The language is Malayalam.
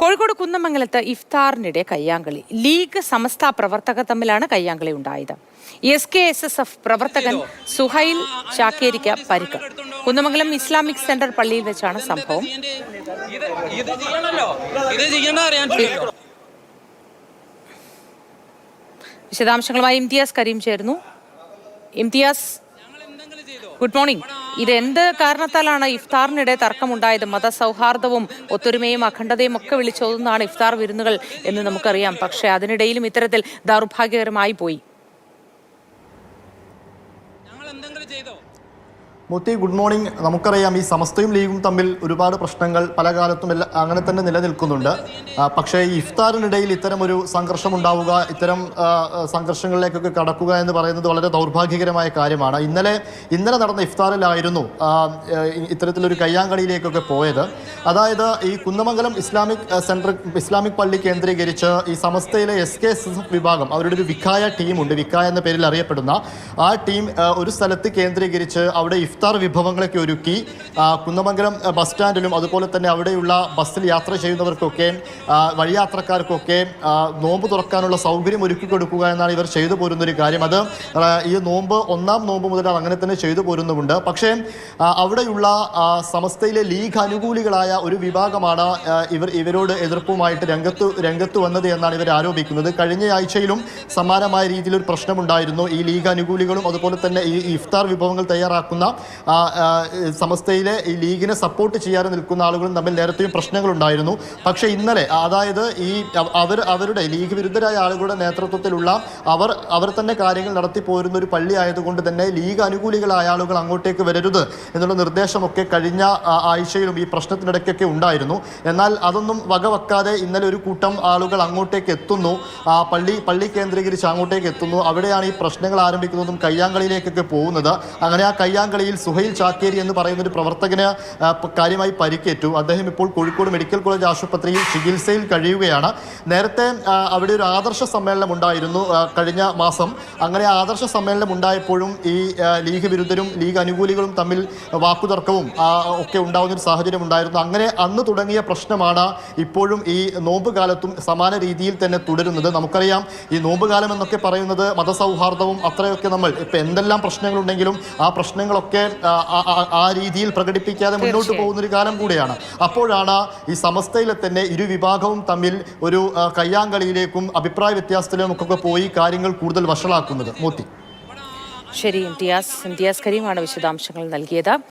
കോഴിക്കോട് കുന്നമംഗലത്ത് ഇഫ്താറിനിടെ കയ്യാങ്കളി. ലീഗ് സമസ്ത പ്രവർത്തകർ തമ്മിലാണ് കയ്യാങ്കളി ഉണ്ടായത്. SKSSF പ്രവർത്തകൻ സുഹൈൽ ചാക്കേരിക്ക് പരിക്ക്. കുന്നമംഗലം ഇസ്ലാമിക് സെന്റർ പള്ളിയിൽ വെച്ചാണ് സംഭവം. വിശദാംശങ്ങളുമായി ഇംതിയാസ് കരീം ചേരുന്നു. Imtiaz, good morning. ഇതെന്ത് കാരണത്താലാണ് ഇഫ്താറിനിടെ തർക്കമുണ്ടായത്? മതസൗഹാർദ്ദവും ഒത്തൊരുമയും അഖണ്ഡതയും ഒക്കെ വിളിച്ചോതുന്നതാണ് ഇഫ്താർ വിരുന്നുകൾ എന്ന് നമുക്കറിയാം. പക്ഷെ അതിനിടയിലും ഇത്തരത്തിൽ ദൗർഭാഗ്യകരമായി പോയി. Moti, good morning. നമുക്കറിയാം ഈ സമസ്തയും ലീഗും തമ്മിൽ ഒരുപാട് പ്രശ്നങ്ങൾ പല കാലത്തും അങ്ങനെ തന്നെ നിലനിൽക്കുന്നുണ്ട്. പക്ഷേ ഈ ഇഫ്താറിനിടയിൽ ഇത്തരം ഒരു സംഘർഷം ഉണ്ടാവുക, ഇത്തരം സംഘർഷങ്ങളിലേക്കൊക്കെ കടക്കുക എന്ന് പറയുന്നത് വളരെ ദൗർഭാഗ്യകരമായ കാര്യമാണ്. ഇന്നലെ നടന്ന ഇഫ്താറിലായിരുന്നു ഇത്തരത്തിലൊരു കയ്യാങ്കളിയിലേക്കൊക്കെ പോയത്. അതായത് ഈ കുന്നമംഗലം ഇസ്ലാമിക് പള്ളി കേന്ദ്രീകരിച്ച് ഈ സമസ്തയിലെ SKSSF വിഭാഗം, അവരുടെ ഒരു വിഖായ ടീമുണ്ട്, വിഖായ എന്ന പേരിൽ അറിയപ്പെടുന്ന ആ ടീം ഒരു സ്ഥലത്ത് കേന്ദ്രീകരിച്ച് അവിടെ ഇഫ്താർ വിഭവങ്ങളൊക്കെ ഒരുക്കി കുന്നമംഗലം ബസ് സ്റ്റാൻഡിലും അതുപോലെ തന്നെ അവിടെയുള്ള ബസ്സിൽ യാത്ര ചെയ്യുന്നവർക്കൊക്കെ വഴിയാത്രക്കാർക്കൊക്കെ നോമ്പ് തുറക്കാനുള്ള സൗകര്യം ഒരുക്കി കൊടുക്കുക എന്നാണ് ഇവർ ചെയ്തു പോരുന്നൊരു കാര്യം. അത് ഈ ഒന്നാം നോമ്പ് മുതൽ അങ്ങനെ തന്നെ ചെയ്തു പോരുന്നുമുണ്ട്. പക്ഷേ അവിടെയുള്ള സമസ്തയിലെ ലീഗ് അനുകൂലികളായ ഒരു വിഭാഗമാണ് ഇവരോട് എതിർപ്പുമായിട്ട് രംഗത്ത് വന്നത് എന്നാണ് ഇവർ ആരോപിക്കുന്നത്. കഴിഞ്ഞ ആഴ്ചയിലും സമാനമായ രീതിയിൽ ഒരു പ്രശ്നമുണ്ടായിരുന്നു. ഈ ലീഗ് അനുകൂലികളും അതുപോലെ തന്നെ ഈ ഇഫ്താർ വിഭവങ്ങൾ തയ്യാറാക്കുന്ന സമസ്തയിലെ ഈ ലീഗിനെ സപ്പോർട്ട് ചെയ്യാതെ നിൽക്കുന്ന ആളുകളും തമ്മിൽ നേരത്തെയും പ്രശ്നങ്ങളുണ്ടായിരുന്നു. പക്ഷേ ഇന്നലെ, അതായത് ഈ അവരുടെ ലീഗ് വിരുദ്ധരായ ആളുകളുടെ നേതൃത്വത്തിലുള്ള അവർ തന്നെ കാര്യങ്ങൾ നടത്തി പോരുന്ന ഒരു പള്ളി ആയതുകൊണ്ട് തന്നെ ലീഗ് അനുകൂലികളായ ആളുകൾ അങ്ങോട്ടേക്ക് വരരുത് എന്നുള്ള നിർദ്ദേശമൊക്കെ കഴിഞ്ഞ ആഴ്ചയിലും ഈ പ്രശ്നത്തിനിടയ്ക്കൊക്കെ ഉണ്ടായിരുന്നു. എന്നാൽ അതൊന്നും വകവെക്കാതെ ഇന്നലെ ഒരു കൂട്ടം ആളുകൾ അങ്ങോട്ടേക്ക് എത്തുന്നു, പള്ളി കേന്ദ്രീകരിച്ച് അങ്ങോട്ടേക്ക് എത്തുന്നു. അവിടെയാണ് ഈ പ്രശ്നങ്ങൾ ആരംഭിക്കുന്നതും കയ്യാങ്കളിയിലേക്കൊക്കെ പോകുന്നത്. അങ്ങനെ ആ കയ്യാങ്കളിയിൽ സുഹൈൽ ചാക്കേരി എന്ന് പറയുന്ന ഒരു പ്രവർത്തകന് കാര്യമായി പരിക്കേറ്റു. അദ്ദേഹം ഇപ്പോൾ കോഴിക്കോട് മെഡിക്കൽ കോളേജ് ആശുപത്രിയിൽ ചികിത്സയിൽ കഴിയുകയാണ്. നേരത്തെ അവിടെ ഒരു ആദർശ സമ്മേളനം ഉണ്ടായിരുന്നു കഴിഞ്ഞ മാസം. അങ്ങനെ ആദർശ സമ്മേളനം ഉണ്ടായപ്പോഴും ഈ ലീഗ് വിരുദ്ധരും ലീഗ് അനുകൂലികളും തമ്മിൽ വാക്കുതർക്കവും ഒക്കെ ഉണ്ടാകുന്ന ഒരു സാഹചര്യം ഉണ്ടായിരുന്നു. അങ്ങനെ അന്ന് തുടങ്ങിയ പ്രശ്നമാണ് ഇപ്പോഴും ഈ നോമ്പ് കാലത്തും സമാന രീതിയിൽ തന്നെ തുടരുന്നത്. നമുക്കറിയാം ഈ നോമ്പ് കാലം എന്നൊക്കെ പറയുന്നത് മതസൗഹാർദ്ദവും അത്രയൊക്കെ നമ്മൾ ഇപ്പം എന്തെല്ലാം പ്രശ്നങ്ങളുണ്ടെങ്കിലും ആ പ്രശ്നങ്ങളൊക്കെ ആ രീതിയിൽ പ്രകടിപ്പിക്കാതെ മുന്നോട്ട് പോകുന്ന ഒരു കാലം കൂടെയാണ്. അപ്പോഴാണ് ഈ സമസ്തയിലെ തന്നെ ഇരു വിഭാഗവും തമ്മിൽ ഒരു കയ്യാങ്കളിയിലേക്കും അഭിപ്രായ വ്യത്യാസത്തിലേക്കും പോയി കാര്യങ്ങൾ കൂടുതൽ വഷളാക്കുന്നത്. മോത്തി, ശരി. ഇംതിയാസ് കരീമാണ് വിശദാംശങ്ങൾ നൽകിയത്.